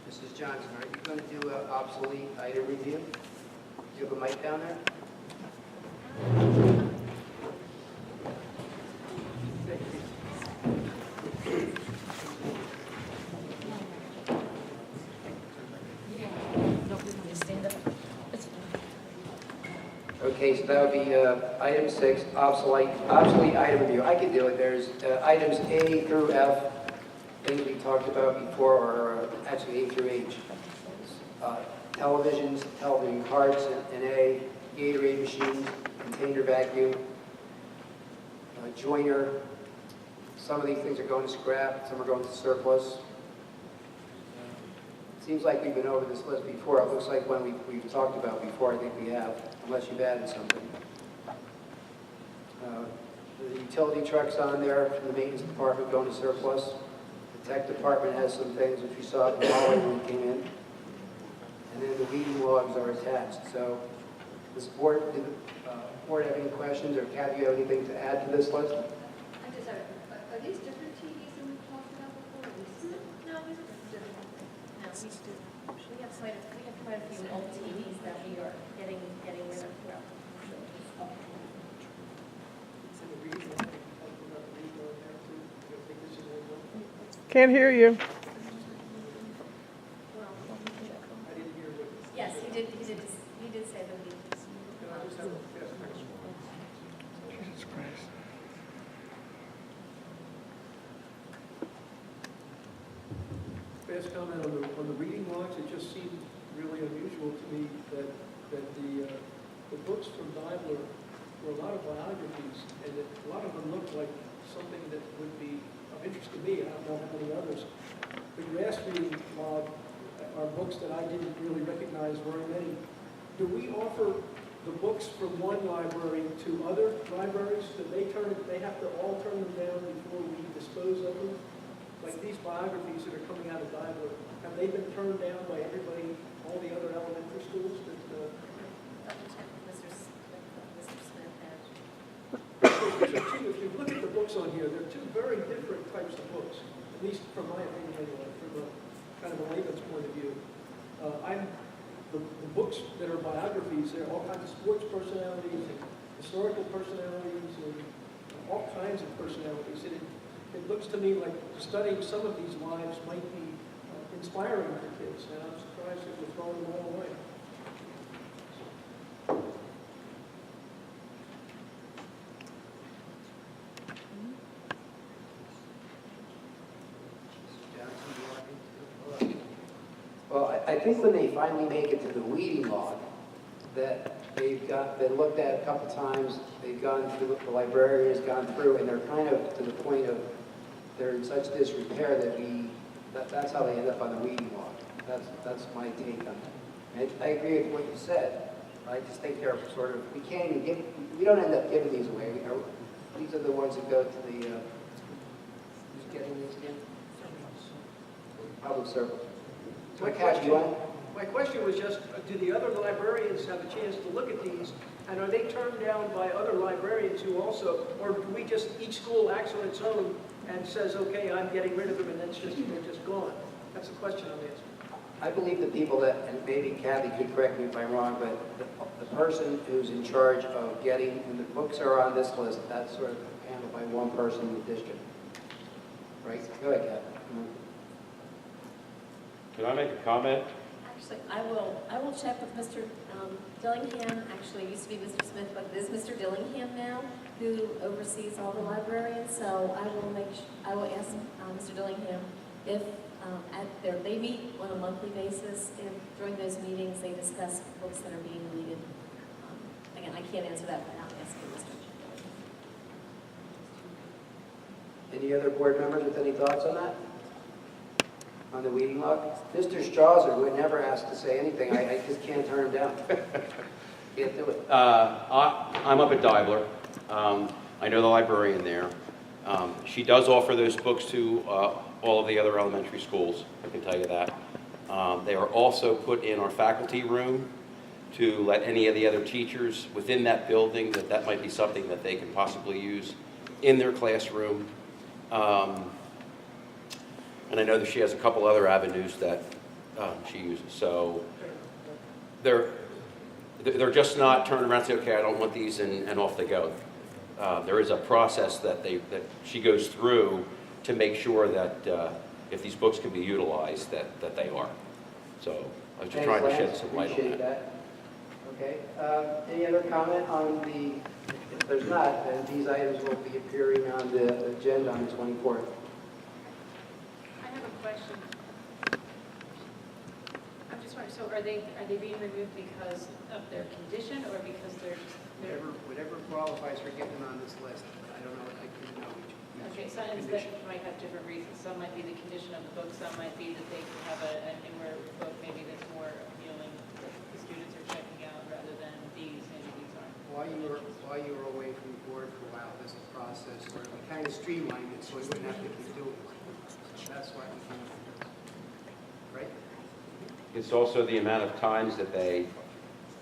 Mrs. Johnson, are you going to do an obsolete item review? Do you have a mic down there? Okay, so that would be item 6, obsolete item review. I could do it. There's items A through F, things we talked about before, or actually A through H. Televisions, television carts in A, Gatorade machines, container vacuum, joiner. Some of these things are going to scrap, some are going to surplus. Seems like we've been over this list before. It looks like one we've talked about before. I think we have, unless you've added something. The utility truck's on there from the maintenance department going to surplus. The tech department has some things which we saw in the hallway when we came in. And then the weeding logs are attached. So, does the board have any questions, or Kathy, you have anything to add to this list? I just have, are these different TVs than we've talked about before? No, these are different. No, we have quite a few old TVs that we are getting rid of throughout. Can't hear you. Yes, he did say that we. Jesus Christ. Fast comment on the reading logs. It just seemed really unusual to me that the books from Daimler were a lot of biographies, and that a lot of them looked like something that would be of interest to me. I don't know how many others. But your last reading log are books that I didn't really recognize very many. Do we offer the books from one library to other libraries? Do they have to all turn them down before we dispose of them? Like these biographies that are coming out of Daimler, have they been turned down by everybody, all the other elementary schools? If you look at the books on here, they're two very different types of books, at least from my opinion anyway, from a kind of a layman's point of view. The books that are biographies, there are all kinds of sports personalities and historical personalities and all kinds of personalities. And it looks to me like studying some of these lives might be inspiring for kids, and I'm surprised that we're throwing them all away. Well, I think when they finally make it to the weeding log, that they've been looked at a couple times, they've gone through, the librarian has gone through, and they're kind of to the point of they're in such disrepair that that's how they end up on the weeding log. That's my take on it. And I agree with what you said. I just think they're sort of, we don't end up giving these away. These are the ones that go to the, who's getting these again? Public service. My question was just, do the other librarians have a chance to look at these, and are they turned down by other librarians who also, or do we just, each school acts on its own and says, okay, I'm getting rid of them, and they're just gone? That's the question I'm asking. I believe the people that, and maybe Kathy could correct me if I'm wrong, but the person who's in charge of getting, and the books are on this list, that's sort of handled by one person in the district. Right? Go ahead, Kathy. Can I make a comment? Actually, I will check with Mr. Dillingham. Actually, it used to be Mr. Smith, but it is Mr. Dillingham now who oversees all the librarians. So I will ask Mr. Dillingham if they meet on a monthly basis, and during those meetings they discuss books that are being deleted. Again, I can't answer that without asking Mr. Dillingham. Any other board members with any thoughts on that? On the weeding log? Mr. Strauser would never ask to say anything. I just can't turn him down. Can't do it. I'm up at Daimler. I know the librarian there. She does offer those books to all of the other elementary schools, I can tell you that. They are also put in our faculty room. to let any of the other teachers within that building, that might be something that they can possibly use in their classroom. And I know that she has a couple other avenues that she uses. So they're just not turning around and say, okay, I don't want these, and off they go. There is a process that she goes through to make sure that if these books can be utilized, that they are. So I was just trying to shed some light on Appreciate that. Okay, any other comment on if there's not, then these items will be appearing on the agenda on the 24th. I have a question. I'm just wondering, so are they being removed because of their condition or because they're just, Whatever qualifies for getting them on this list. I don't know, I couldn't know which. okay, some might have different reasons. Some might be the condition of the book, some might be that they have a newer book, maybe that's more appealing that the students are checking out rather than these, maybe these aren't. While you were away from the board for a while, this process where we kind of streamlined it so we wouldn't have to keep doing it. That's why we came up with it. Right? It's also the amount of times that they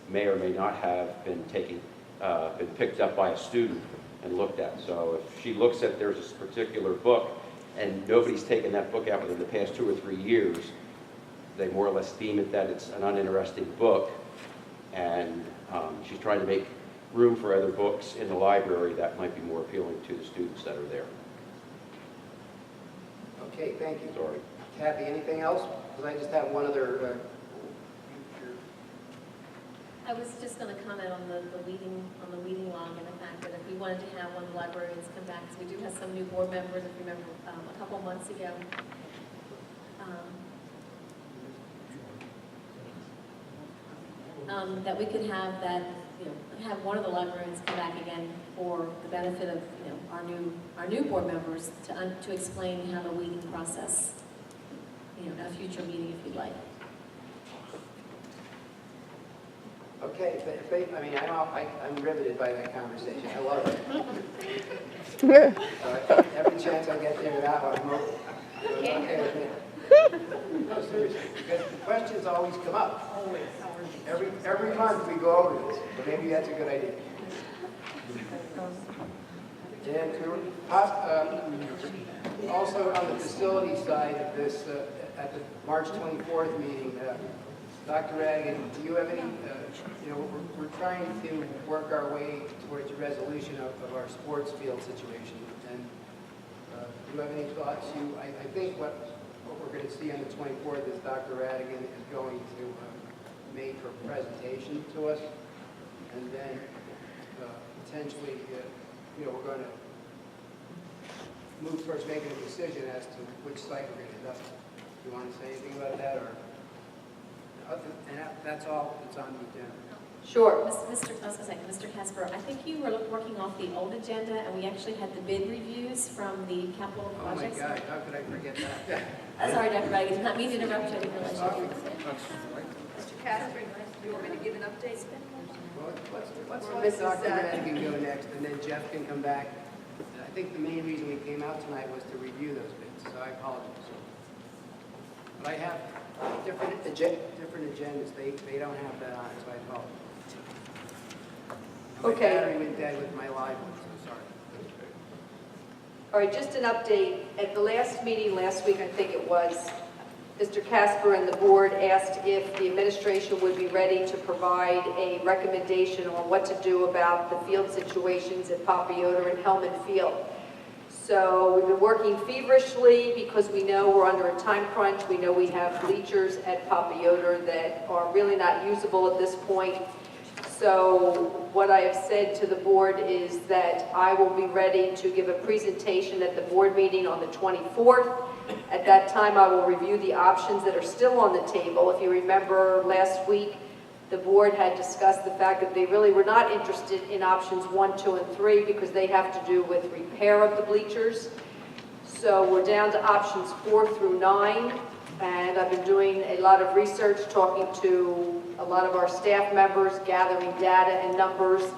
may or may not have been picked up by a student and looked at. So if she looks at there's this particular book and nobody's taken that book out within the past 2 or 3 years, they more or less deem it that it's an uninteresting book, and she's trying to make room for other books in the library that might be more appealing to the students that are there. Okay, thank you. Sorry. Kathy, anything else? Because I just have one other. I was just going to comment on the meeting log and the fact that if we wanted to have one of the librarians come back, because we do have some new board members, if you remember, a couple months ago. That we could have that, have one of the librarians come back again for the benefit of, our new board members to explain how the weeding process, a future meeting if you'd like. Okay, I'm riveted by that conversation. I love it. Every chance I get there now, I'm okay with it. No, seriously, because the questions always come up. Every month we go over this, so maybe that's a good idea. And also on the facility side of this, at the March 24th meeting, Dr. Radigan, do you have any, we're trying to work our way towards a resolution of our sports field situation. And do you have any thoughts? I think what we're going to see on the 24th is Dr. Radigan is going to make her presentation to us. And then potentially, we're going to move towards making a decision as to which site we're going to conduct. Do you want to say anything about that, or? And that's all that's on the agenda. Sure. Mr. Casper, I think you were working off the old agenda, and we actually had the bid reviews from the capital projects. Oh my God, how could I forget that? Sorry, Dr. Radigan, did not mean to interrupt you. I didn't realize you. Mr. Casper, do you want me to give an update? Well, let's let Dr. Radigan go next, and then Jeff can come back. And I think the main reason we came out tonight was to review those bids, so I apologize. But I have different agendas. They don't have that on it, so I apologize. My Okay. battery went dead with my live one, so sorry. All right, just an update. At the last meeting last week, I think it was, Mr. Casper and the board asked if the administration would be ready to provide a recommendation on what to do about the field situations at Papa Yoder and Hellman Field. So we've been working feverishly because we know we're under a time crunch. We know we have bleachers at Papa Yoder that are really not usable at this point. So what I have said to the board is that I will be ready to give a presentation at the board meeting on the 24th. At that time, I will review the options that are still on the table. If you remember last week, the board had discussed the fact that they really were not interested in options 1, 2, and 3 because they have to do with repair of the bleachers. So we're down to options 4 through 9, and I've been doing a lot of research, talking to a lot of our staff members, gathering data and numbers,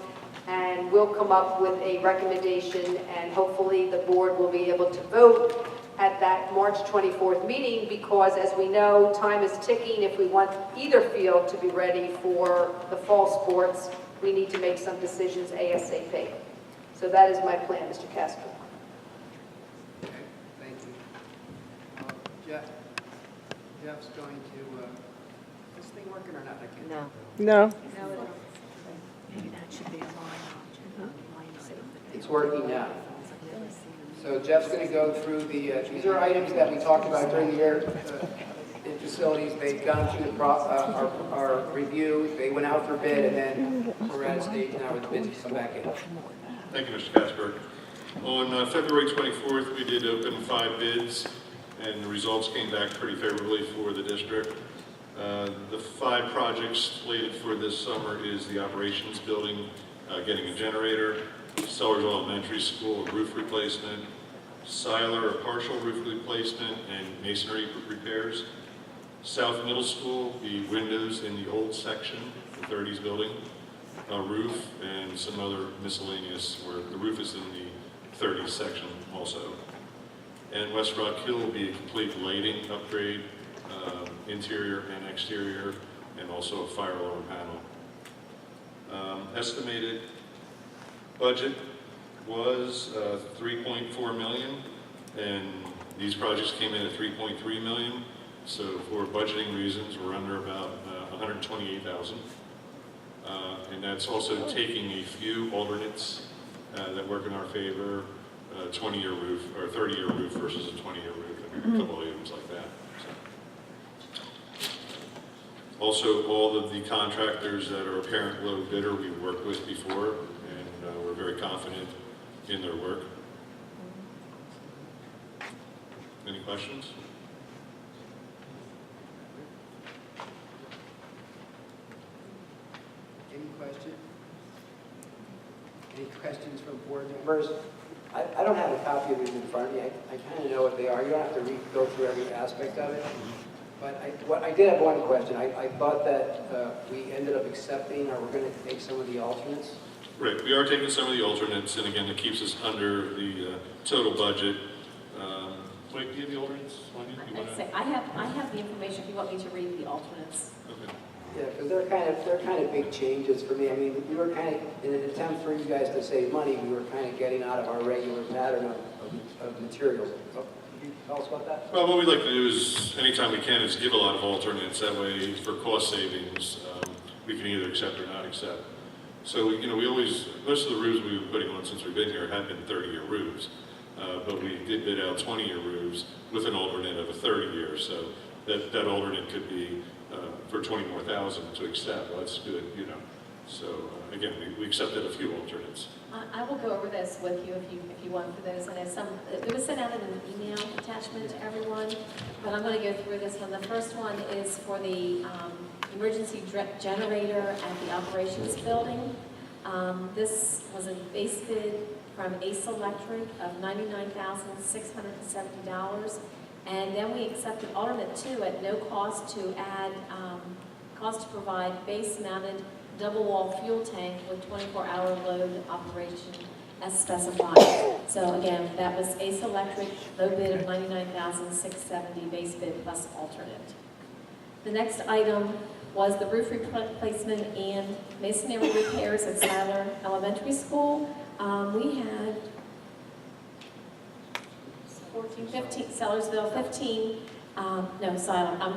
and we'll come up with a recommendation, and hopefully the board will be able to vote at that March 24th meeting, because as we know, time is ticking. If we want either field to be ready for the fall sports, we need to make some decisions ASAP. So that is my plan, Mr. Casper. Okay, thank you. Jeff's going to, is this thing working or not? I can't. No. No. Maybe that should be a line item. It's working now. So Jeff's going to go through these are items that we talked about during the year in facilities. They've gone through our review, they went out for bid, and then we're at a stage now where the bids come back in. Thank you, Mr. Casper. On February 24th, we did open 5 bids, and the results came back pretty favorably for the district. The 5 projects slated for this summer is the operations building, getting a generator, Sellers Elementary School roof replacement, Siler a partial roof replacement and masonry repairs, South Middle School, the windows in the old section, the 30s building, a roof, and some other miscellaneous where the roof is in the 30s section also. And West Rock Hill will be a complete lighting upgrade, interior and exterior, and also a fire alarm panel. Estimated budget was $3.4 million, and these projects came in at $3.3 million. So for budgeting reasons, we're under about $128,000. And that's also taking a few alternates that work in our favor, 20-year roof or 30-year roof versus a 20-year roof, and a couple items like that. So. Also, all of the contractors that are apparent low bidder we've worked with before, and we're very confident in their work. Any questions? Any questions? Any questions from board members? I don't have a copy of these in front of me. I kind of know what they are. You don't have to go through every aspect of it. But I did have one question. I thought that we ended up accepting, or we're going to take some of the alternates. Right, we are taking some of the alternates, and again, it keeps us under the total budget. Wait, do you have the alternates? I have the information if you want me to read the alternates. Okay. Yeah, because they're kind of big changes for me. I mean, we were kind of, in an attempt for you guys to save money, we were kind of getting out of our regular pattern of materials. So, can you tell us about that? Well, what we like to do is, anytime we can, is give a lot of alternates. That way, for cost savings, we can either accept or not accept. So, you know, we always, most of the roofs we've been putting on since we've been here have been 30-year roofs. But we did bid out 20-year roofs with an alternate of a 30-year. So that alternate could be for $20,000 more to accept. Well, that's good, you know. So again, we accepted a few alternates. I will go over this with you if you want for those. And it was sent out in an email attachment to everyone, but I'm going to go through this one. The first one is for the emergency generator at the operations building. This was a base bid from Ace Electric of $99,670. And then we accepted alternate 2 at no cost to add, cost to provide base-mounted double-wall fuel tank with 24-hour load operation as specified. So again, that was Ace Electric, low bid of $99,670, base bid plus alternate. The next item was the roof replacement and masonry repairs at Siler Elementary School. We had 15, Sellersville 15, no, Siler, I'm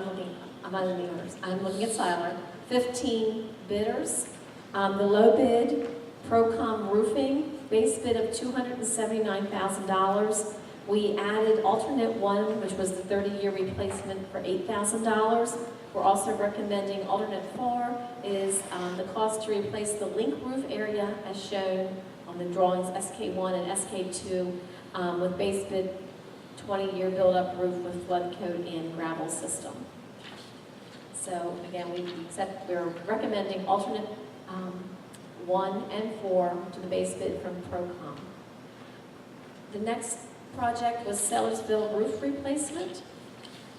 not in the owners, I'm looking at Siler, 15 bidders. The low bid, Comm Roofing, base bid of $279,000. We added alternate 1, which was the 30-year replacement for $8,000. We're also recommending alternate 4 is the cost to replace the link roof area as shown on the drawings SK1 and SK2 with base bid 20-year build-up roof with flood coat and gravel system. So again, we're recommending alternate 1 and 4 to the base bid from Comm. The next project was Sellersville roof replacement.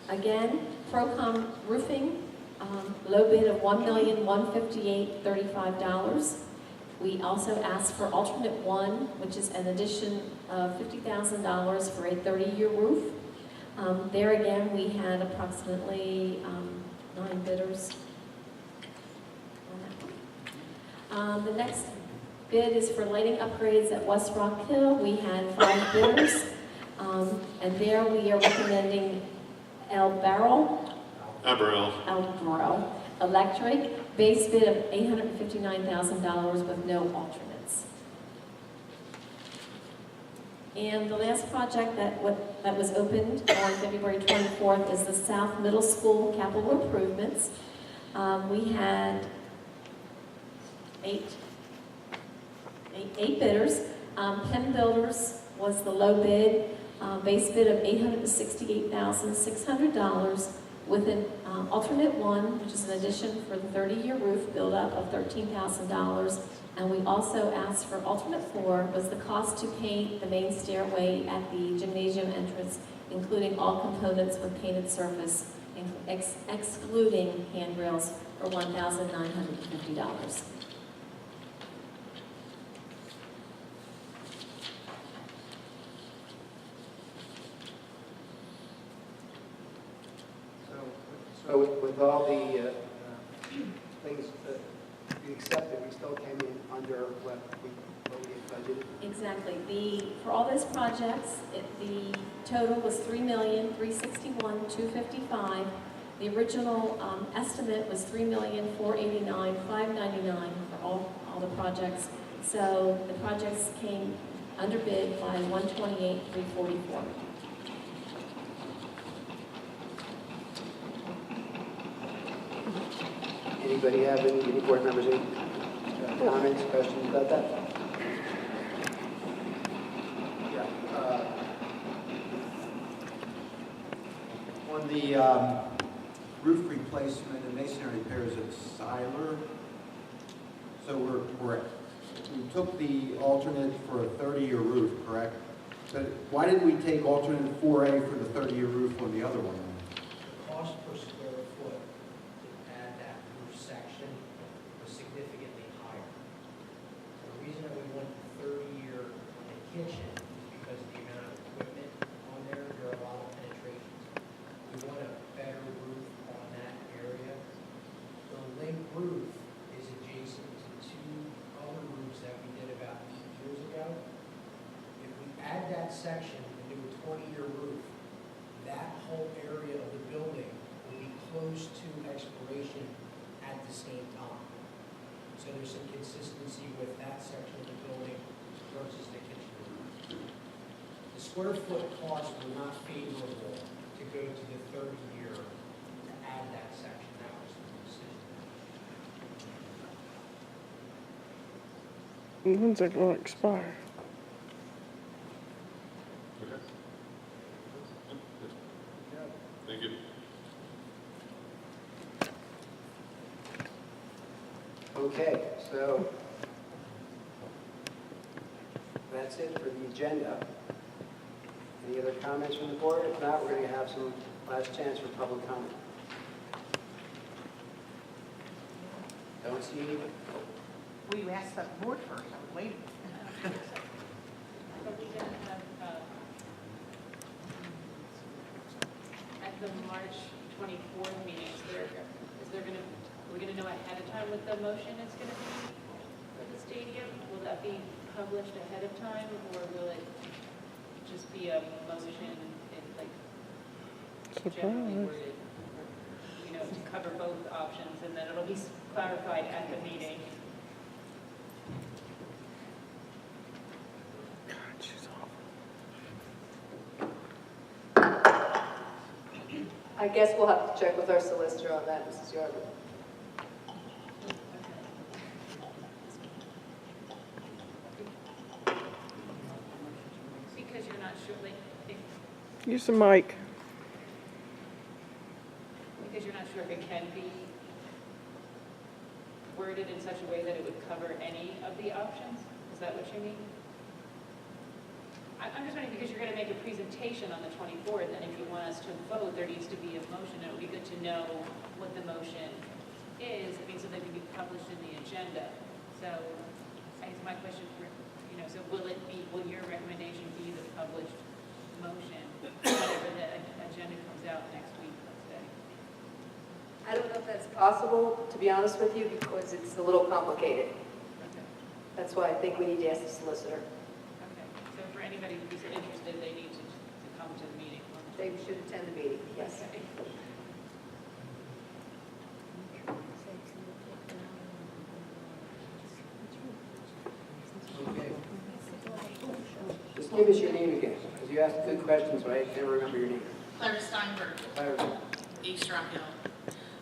Again, Comm Roofing, low bid of $1,158,035. We also asked for alternate 1, which is an addition of $50,000 for a 30-year roof. There again, we had approximately 9 bidders on that one. The next bid is for lighting upgrades at West Rock Hill. We had 5 bidders, and there we are recommending Albarrel Electric, base bid of $859,000 with no alternates. And the last project that was opened on February 24th is the South Middle School capital improvements. We had eight bidders. Penn Builders was the low bid, base bid of $868,600 with an alternate one, which is an addition for the 30-year roof build-up of $13,000. And we also asked for alternate 4 was the cost to paint the main stairway at the gymnasium entrance, including all components with painted surface, excluding handrails, for $1,950. So with all the things that we accepted, we still came in under what we had budgeted. Exactly. For all those projects, the total was $3,361,255. The original estimate was $3,489,599 for all the projects. So the projects came under bid by $128,344. Anybody have any board members, any comments, questions about that? On the roof replacement and masonry repairs at Siler, so we took the alternate for a 30-year roof, correct? But why didn't we take alternate 4A for the 30-year roof on the other one? Cost per square foot to add that roof section was significantly higher. The reason that we went 30-year on the kitchen is because of the amount of equipment on there. There are a lot of penetrations. We want a better roof on that area. The link roof is adjacent to 2 other roofs that we did about 8 years ago. If we add that section and do a 20-year roof, that whole area of the building will be close to expiration at the same time. So there's some consistency with that section of the building versus the kitchen roof. The square foot cost were not favorable to go to the 30-year to add that section. That was the decision. When's it going to expire? Okay. Thank you. Okay, so that's it for the agenda. Any other comments from the board? If not, we're going to have some last chance for public comment. Don't see any. We asked the board first, I was waiting. But we didn't have, at the March 24th meeting, are we going to know ahead of time what the motion is going to be for the stadium? Will that be published ahead of time, or will it just be a motion generally worded, to cover both options, and then it'll be clarified at the meeting? I guess we'll have to check with our solicitor on that, Mrs. Yarborough. Because you're not sure, Use the mic. because you're not sure if it can be worded in such a way that it would cover any of the options? Is that what you mean? I'm just wondering, because you're going to make a presentation on the 24th, and if you want us to vote, there needs to be a motion. It would be good to know what the motion is, so that it can be published in the agenda. So I guess my question for, so will your recommendation be the published motion, whatever the if that's possible, to be honest with you, because it's a little complicated. That's why I think we need to ask the solicitor. Okay, so for anybody who's interested, they need to come to the meeting. They should attend the meeting, yes. Okay. Okay. Just give us your name again, because you asked good questions, but I never remember your name. Clara Steinberg, Clara. East Rock Hill.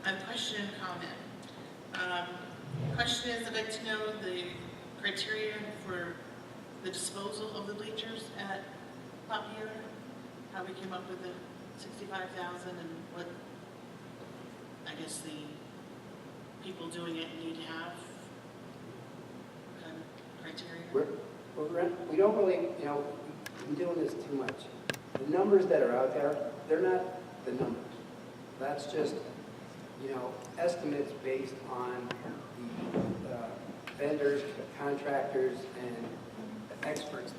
I have a question and comment. Question is, I'd like to know the criteria for the disposal of the bleachers at Papier, how we came up with the 65,000 and what, I guess, the people doing it need to have, what kind of criteria? We don't really, we've been doing this too much. The numbers that are out there, they're not the numbers. That's just, estimates based on the vendors, contractors, and experts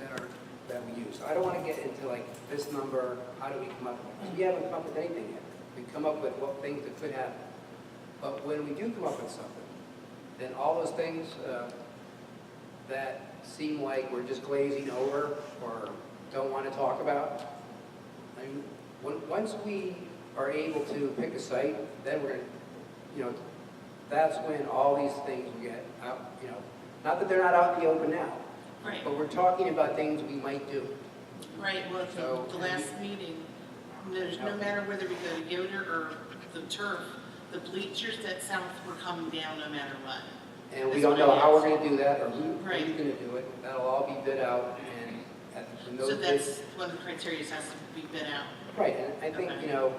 that we use. So I don't want to get into like this number, how do we come up with it? We haven't come up with anything yet. We come up with what things that could happen. But when we do come up with something, then all those things that seem like we're just glazing over or don't want to talk about, I mean, once we are able to pick a site, then we're going to, that's when all these things will get out, not that they're not out in the open now, Right. but we're talking about things we might do. Right, well, So- the last meeting, there's no matter whether we go to Yoder or the turf, the bleachers at South were coming down no matter what. And we That's don't what know I how we're asked. going to do that or who's Right. going to do it. That'll all be bid out and in those So bids. that's one of the criteria has to be bid out. Right, and I think, Okay.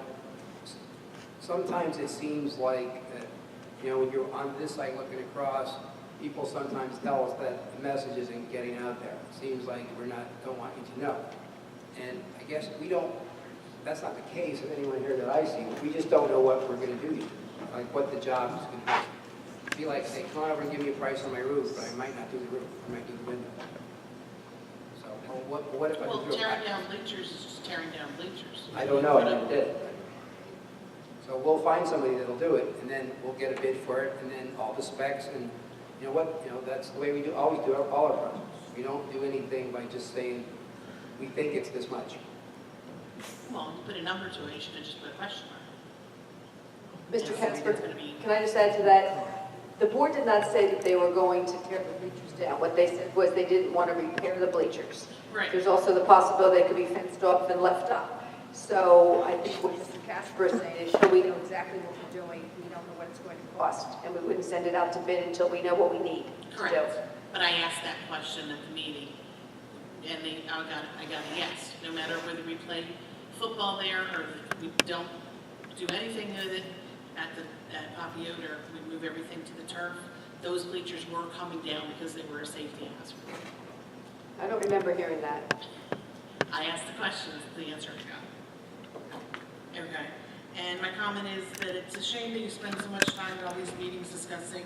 Sometimes it seems like, when you're on this side looking across, people sometimes tell us that the message isn't getting out there. It seems like don't want you to know. And I guess that's not the case of anyone here that I see. We just don't know what we're going to do yet, like what the job is going to be. It'd be like, say, come on over and give me a price on my roof, but I might not do the roof, I might do the window. So, what if I Well, do a tearing down bleachers is just tearing down bleachers. I don't know, I never did. So we'll find somebody that'll do it, and then we'll get a bid for it, and then all the specs, and that's the way we always do all our projects. We don't do anything by just saying, we think it's this much. Well, you put a number to it, you should have just put a question mark. Mr. It's Casper, gonna be- can I just add to that? The board did not say that they were going to tear the bleachers down. What they said was they didn't want to repair the bleachers. Right. There's also the possibility they could be fenced off and left up. So I think what Mr. Casper is saying is, sure, we know exactly what we're doing, we don't know what it's going to cost, and we wouldn't send it out to bid until we know what we need to do. Correct. But I asked that question at the meeting, and I got a yes. No matter whether we play football there or we don't do anything with it at Papiota, we move everything to the turf, those bleachers were coming down because they were a safety hazard. I don't remember hearing that. I asked the questions, the answer I got. Okay. And my comment is that it's a shame that you spend so much time at all these meetings discussing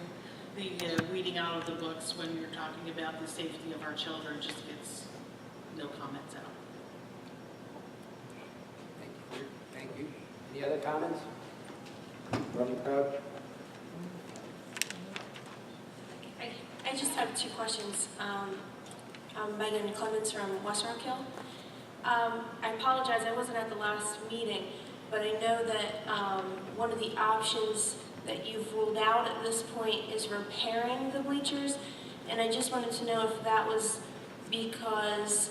the weeding out of the books when you're talking about the safety of our children. Just gets no comments out. Thank you. Any other comments from the crowd? I just have two questions. I'm Megan Clemens from West Rock Hill. I apologize, I wasn't at the last meeting, but I know that one of the options that you've ruled out at this point is repairing the bleachers, and I just wanted to know if that was because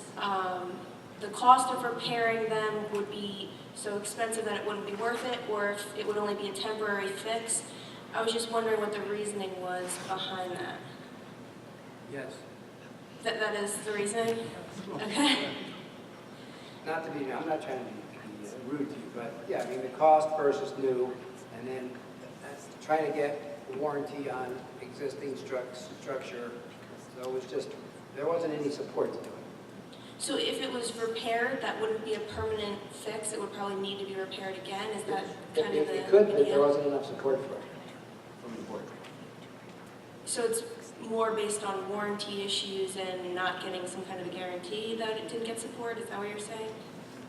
the cost of repairing them would be so expensive that it wouldn't be worth it, or if it would only be a temporary fix. I was just wondering what the reasoning was behind that. Yes. That is the reasoning? Okay. I'm not trying to be rude to you, but yeah, I mean, the cost versus new, and then trying to get warranty on existing structure. So it was just, there wasn't any support to do it. So if it was repaired, that wouldn't be a permanent fix? It would probably need to be repaired again? Is that kind of the It could, but there idea? wasn't enough support for it from the board. So it's more based on warranty issues and not getting some kind of a guarantee that it didn't get support? Is that what you're saying?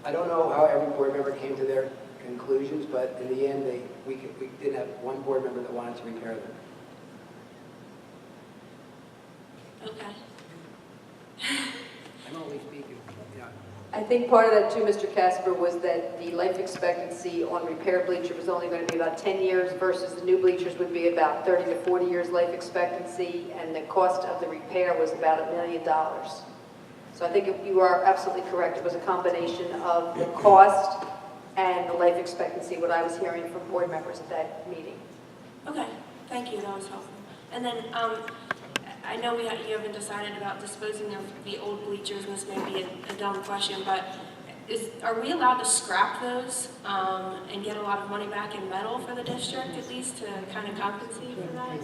I don't know how every board member came to their conclusions, but in the end, we did have one board member that wanted to repair them. Okay. I'm only speaking, yeah. I think part of that too, Mr. Casper, was that the life expectancy on repair bleacher was only going to be about 10 years versus the new bleachers would be about 30 to 40 years life expectancy, and the cost of the repair was about $1 million. So I think you are absolutely correct. It was a combination of the cost and the life expectancy, what I was hearing from board members at that meeting. Okay, thank you, that was helpful. And then, I know you haven't decided about disposing of the old bleachers, and this may be a dumb question, but are we allowed to scrap those and get a lot of money back in metal for the district, at least, to kind of compensate for that?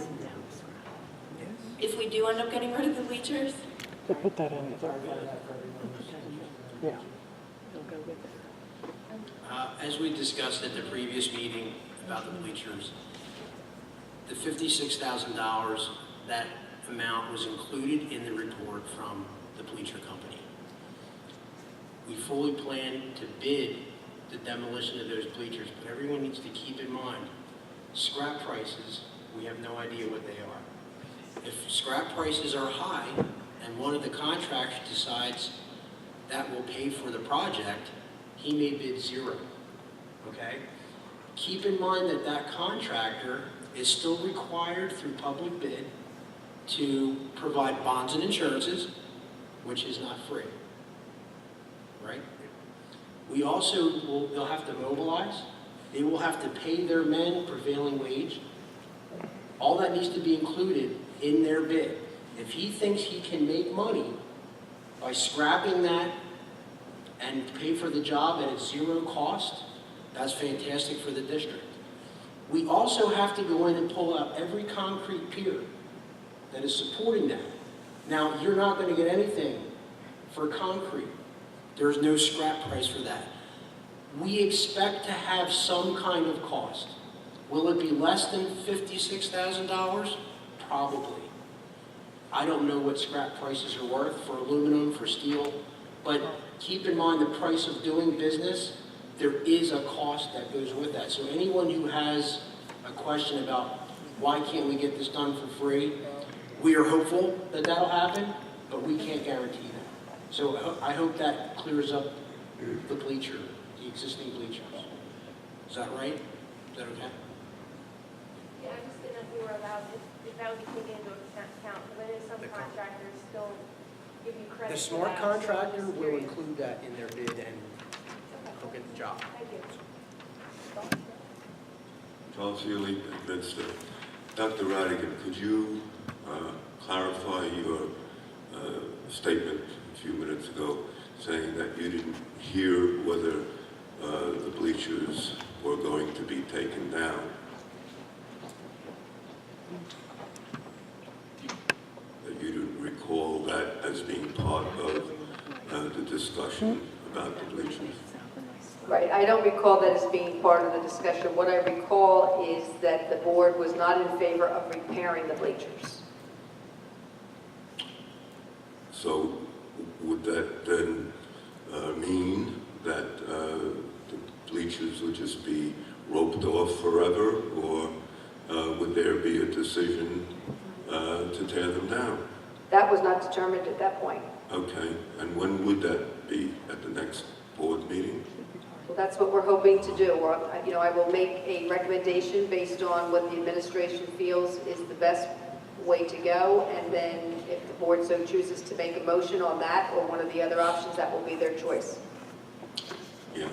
If we do end up getting rid of the bleachers? We'll put that in there. Yeah. As we discussed at the previous meeting about the bleachers, the $56,000, that amount was included in the report from the bleacher company. We fully plan to bid the demolition of those bleachers, but everyone needs to keep in mind, scrap prices, we have no idea what they are. If scrap prices are high and one of the contractors decides that will pay for the project, he may bid zero, okay? Keep in mind that that contractor is still required through public bid to provide bonds and insurances, which is not free, right? We also they'll have to mobilize. They will have to pay their men prevailing wage. All that needs to be included in their bid. If he thinks he can make money by scrapping that and pay for the job at its zero cost, that's fantastic for the district. We also have to go in and pull out every concrete pier that is supporting that. Now, you're not going to get anything for concrete. There's no scrap price for that. We expect to have some kind of cost. Will it be less than $56,000? Probably. I don't know what scrap prices are worth for aluminum, for steel, but keep in mind the price of doing business, there is a cost that goes with that. So anyone who has a question about why can't we get this done for free, we are hopeful that that'll happen, but we can't guarantee that. So I hope that clears up the bleacher, the existing bleachers. Is that right? Is that okay? Yeah, I just didn't know if we were allowed, if that would be taken into account, because I know some contractors still give you credit The for smart that, contractor so I'm just will curious. include that in their bid and they'll get the job. Thank you. Charles Healy, Administrator. Dr. Radigan, could you clarify your statement a few minutes ago saying that you didn't hear whether the bleachers were going to be taken down? That you didn't recall that as being part of the discussion about the bleachers? Right, I don't recall that as being part of the discussion. What I recall is that the board was not in favor of repairing the bleachers. So would that then mean that the bleachers would just be roped off forever, or would there be a decision to tear them down? That was not determined at that point. Okay, and when would that be? At the next board meeting? Well, that's what we're hoping to do. I will make a recommendation based on what the administration feels is the best way to go, and then if the board so chooses to make a motion on that or one of the other options, that will be their choice. Yeah,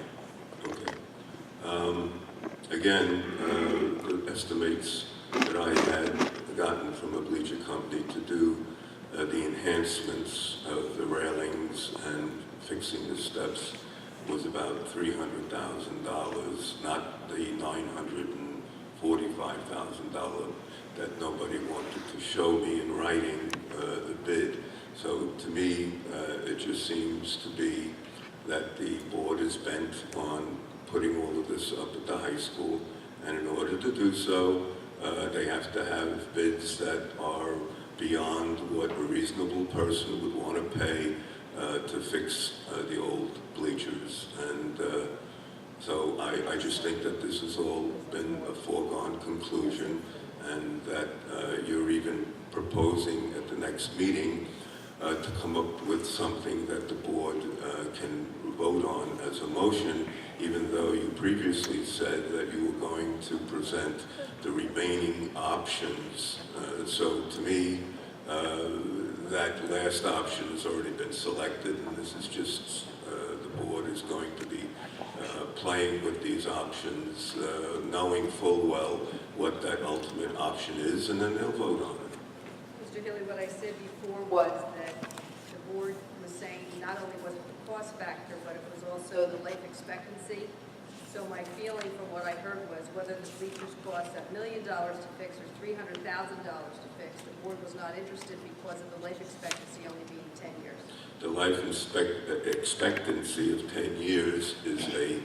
okay. Again, the estimates that I had gotten from a bleacher company to do the enhancements of the railings and fixing the steps was about $300,000, not the $945,000 that nobody wanted to show me in writing the bid. So to me, it just seems to be that the board is bent on putting all of this up at the high school, and in order to do so, they have to have bids that are beyond what a reasonable person would want to pay to fix the old bleachers. And So I just think that this has all been a foregone conclusion, and that you're even proposing at the next meeting to come up with something that the board can vote on as a motion, even though you previously said that you were going to present the remaining options. So to me, that last option has already been selected, and this is just the board is going to be playing with these options, knowing full well what that ultimate option is, and then they'll vote on it. Mr. Hilly, what I said before was that the board was saying not only was it the cost factor, but it was also the life expectancy. So my feeling from what I heard was whether the bleachers cost $1 million to fix or $300,000 to fix, the board was not interested because of the life expectancy only being 10 years. The life expectancy of 10 years is a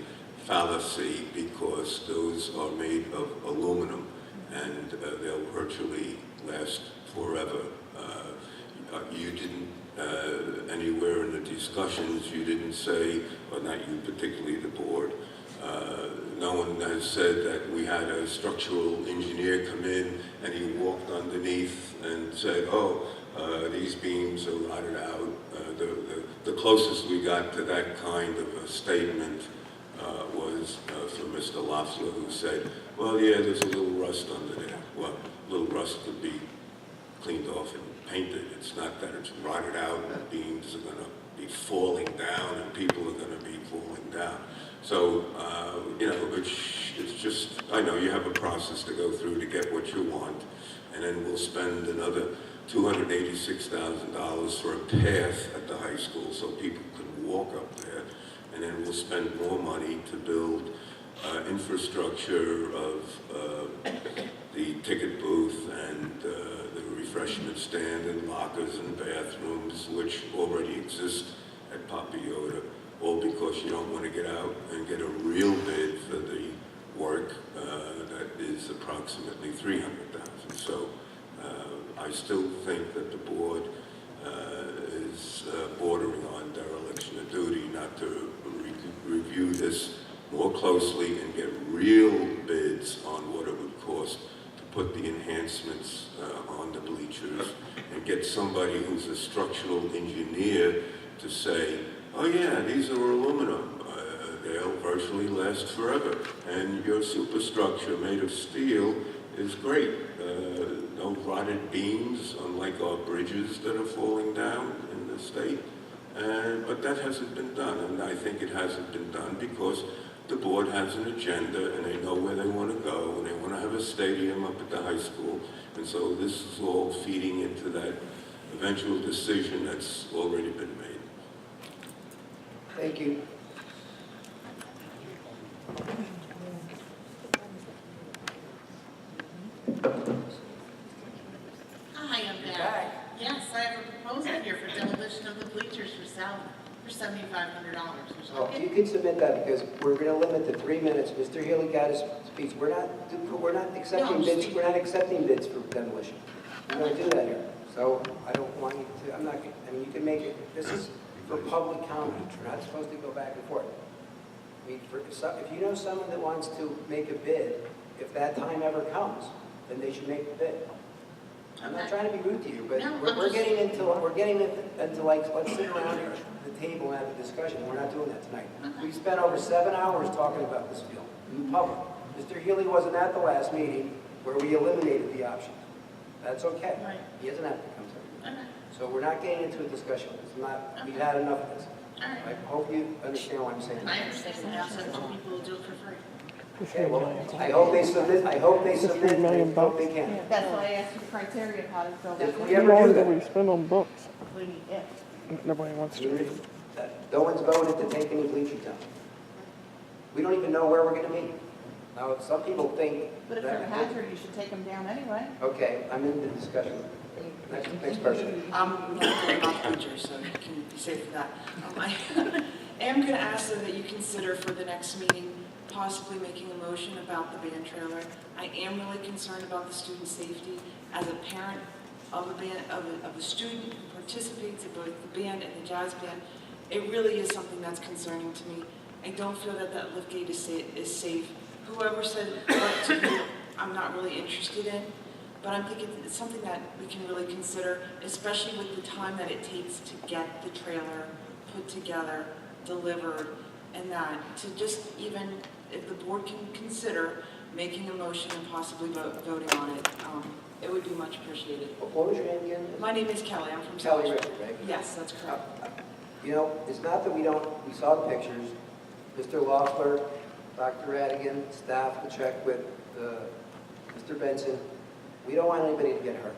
fallacy because those are made of aluminum, and they'll virtually last forever. You didn't, anywhere in the discussions, you didn't say, or not you particularly, the board, no one has said that we had a structural engineer come in and he walked underneath and said, oh, these beams are rotted out. The closest we got to that kind of a statement was from Mr. Loeffler, who said, well, yeah, there's a little rust under there. Well, a little rust could be cleaned off and painted. It's not that it's rotted out and beams are going to be falling down and people are going to be falling down. So, you know, it's just, I know you have a process to go through to get what you want, and then we'll spend another $286,000 for a path at the high school so people can walk up there, and then we'll spend more money to build infrastructure of the ticket booth and the refreshment stand and lockers and bathrooms, which already exist at Papiota, all because you don't want to get out and get a real bid for the work that is approximately $300,000. So I still think that the board is bordering on dereliction of duty not to review this more closely and get real bids on what it would cost to put the enhancements on the bleachers, and get somebody who's a structural engineer to say, oh yeah, these are aluminum. They'll virtually last forever. And your superstructure made of steel is great. No rotted beams, unlike our bridges that are falling down in the state. But that hasn't been done, and I think it hasn't been done because the board has an agenda and they know where they want to go, and they want to have a stadium up at the high school. And so this is all feeding into that eventual decision that's already been made. Thank you. Hi, I'm back. Yes, I have a proposal here for demolition of the bleachers for $7,500. Well, you can submit that because we're going to limit to 3 minutes. Mr. Healy got his speech. We're not accepting bids. We're not accepting bids for demolition. We don't do that here. So I don't want you to. I'm not. I mean, you can make it. This is for public comment. We're not supposed to go back and forth. I mean, if you know someone that wants to make a bid, if that time ever comes, then they should make the bid. I'm not trying to be rude to you, but we're getting into like, let's sit around here at the table and have a discussion. We're not doing that tonight. We spent over 7 hours talking about this bill in public. Mr. Healy wasn't at the last meeting where we eliminated the options. That's okay. Right. He doesn't have to come to it. Okay. So we're not getting into a discussion. It's not. We've had enough of this. All right. I hope you understand what I'm saying. I understand that. So some people will do it for free. Okay, well, I hope they submit. I hope they submit. I hope they can. That's why I asked you the criteria, how to fill that. If we ever do that, we spend on books. Including if. Nobody wants to read. no one's voted to take any bleachers down. We don't even know where we're going to meet. Now, some people think. But if they're a hazard, you should take them down anyway. Okay, I'm in the discussion. Next person. I'm not talking about bleachers, so you can be safe for that. I am going to ask though that you consider for the next meeting possibly making a motion about the band trailer. I am really concerned about the student safety. As a parent of a band, of a student who participates in both the band and the jazz band, it really is something that's concerning to me. I don't feel that that lift gate is safe. Whoever said what to do, I'm not really interested in, but I'm thinking it's something that we can really consider, especially with the time that it takes to get the trailer put together, delivered, and that, to just even, if the board can consider making a motion and possibly voting on it, it would be much appreciated. What was your name again? My name is Kelly, I'm from Kelly South Richard, right? Yes, that's correct. You know, it's not that we saw the pictures. Mr. Loeffler, Dr. Radigan, staff will check with Mr. Benson. We don't want anybody to get hurt.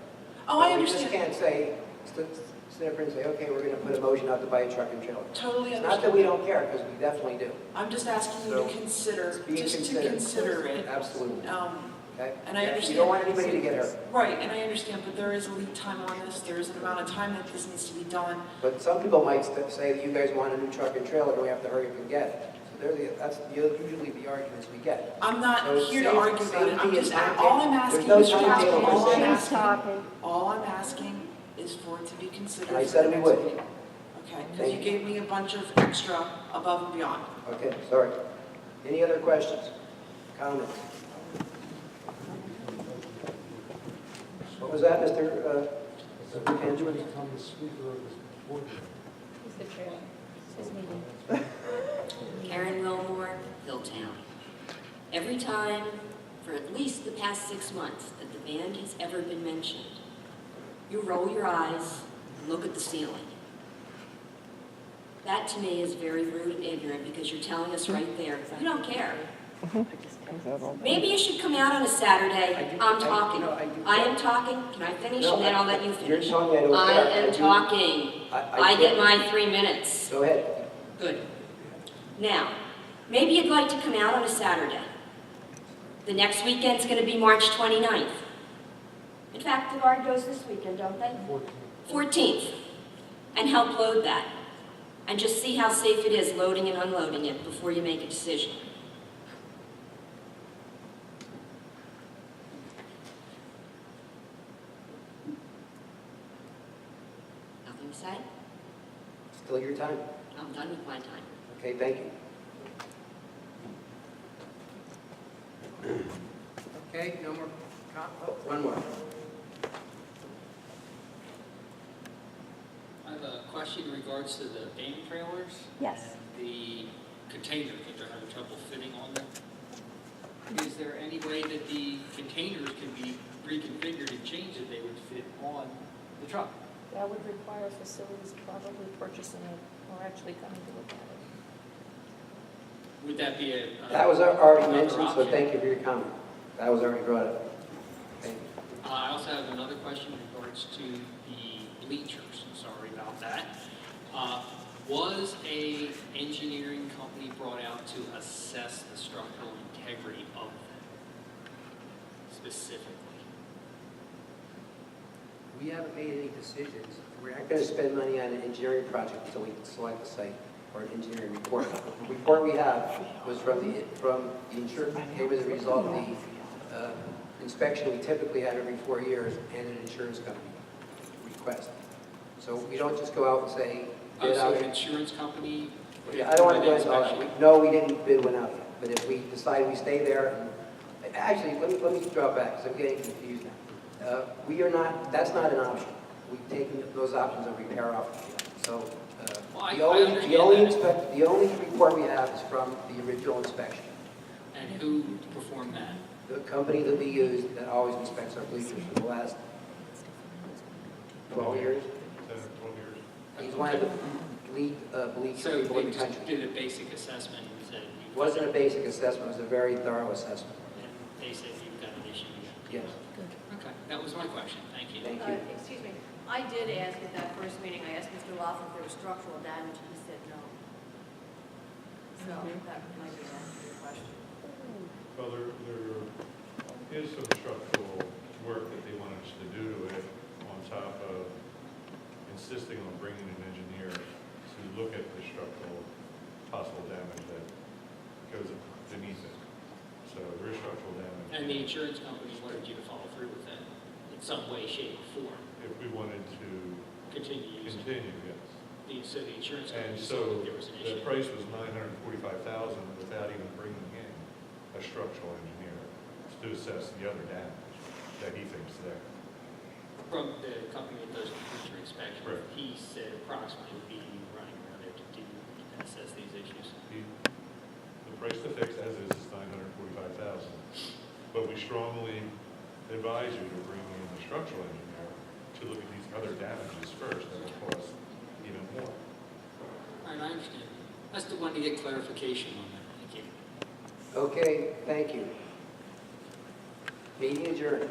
Oh, I We just understand. can't say, sit up and say, okay, we're going to put a motion out to buy a truck and trailer. Totally It's not that understand. we don't care, because we definitely do. I'm just asking you So, to consider, it's being just to considered. consider it. Absolutely. Okay? And I understand. We don't want anybody to get hurt. Right, and I understand, but there is a lead time on this, there is an amount of time that this needs to be done. But some people might say that you guys want a new truck and trailer, and we have to hurry up and get it. So that's usually the arguments we get. I'm not So here to safe- argue about it, I'm safety just, is not- all I'm asking, there's no Mr. Casper, timetable all for I'm safety. asking, all I'm asking is for it to be considered. And I for said the we next would. meeting. Okay, because Thank you you. gave me a bunch of extra above and beyond. Okay, sorry. Any other questions, comments? What was that, Mr. Pennridge? become the speaker of this board. Who's the chair? It's his meeting. Karen Wilmore, Hilltown. Every time, for at least the past 6 months, that the band has ever been mentioned, you roll your eyes and look at the ceiling. That to me is very rude and ignorant because you're telling us right there, you don't care. Maybe you should come out on a Saturday. I'm talking. I am talking. Can I finish? And then I'll let you finish. You're telling me I don't I care. am talking. I get my 3 minutes. Go ahead. Good. Now, maybe you'd like to come out on a Saturday. The next weekend's going to be March 29th. In fact, the guard goes this weekend, don't they? 14th. And help load that. And just see how safe it is loading and unloading it before you make a decision. Nothing to say? Still your time. I'm done with my time. Okay, thank you. Okay, no more, one more. I have a question in regards to the band trailers. Yes. The containers that they're having trouble fitting on them. Is there any way that the containers can be reconfigured and changed that they would fit on the truck? That would require facilities probably purchasing it or actually coming to look at it. Would that be a? That was already another mentioned, so option? thank you for your comment. That was already brought up. Thank you. I also have another question in regards to the bleachers. Sorry about that. Was a engineering company brought out to assess the structural integrity of them specifically? We haven't made any decisions. We're not going to spend money on an engineering project until we select the site or an engineering report. The report we have was from the insurance, came as a result of the inspection we typically have every 4 years and an insurance company request. So we don't just go out and say, bid So out. an insurance company? Yeah, I don't want to go into all that. No, we didn't bid one out yet. But if we decide we stay there, and actually, let me drop back because I'm getting confused now. We are not, that's not an option. We've taken those options of repair off the field. So the only report we have is from the original inspection. And who performed that? The company that we use that always inspects our bleachers for the last 12 years. 10 or 12 years. He's one of the lead bleacher So people in they the just country. did a basic assessment and said, It wasn't a basic assessment, it was a very thorough assessment. they said you've got an issue. Yes. Okay, that was my question. Thank you. Thank you. Excuse me, I did ask at that first meeting, I asked Mr. Loeffler if there was structural damage, and he said no. So that might be an answer to your question. Well, there is some structural work that they want us to do to it on top of insisting on bringing an engineer to look at the structural possible damage that goes beneath it. So there is structural damage. And the insurance company wanted you to follow through with that in some way, shape, or form. If we wanted to Continue using it. continue, yes. so the insurance And company saw so that there was an the issue. price was $945,000 without even bringing in a structural engineer to assess the other damage that he thinks there. From the company that does the future inspection, Right. he said approximately would be running around there to do and assess these issues. The price to fix as is $945,000. But we strongly advise you to bring in a structural engineer to look at these other damages first that will cost even more. All right, I understand. I still wanted to get clarification on that. Thank you. Okay, thank you. Meeting adjourned.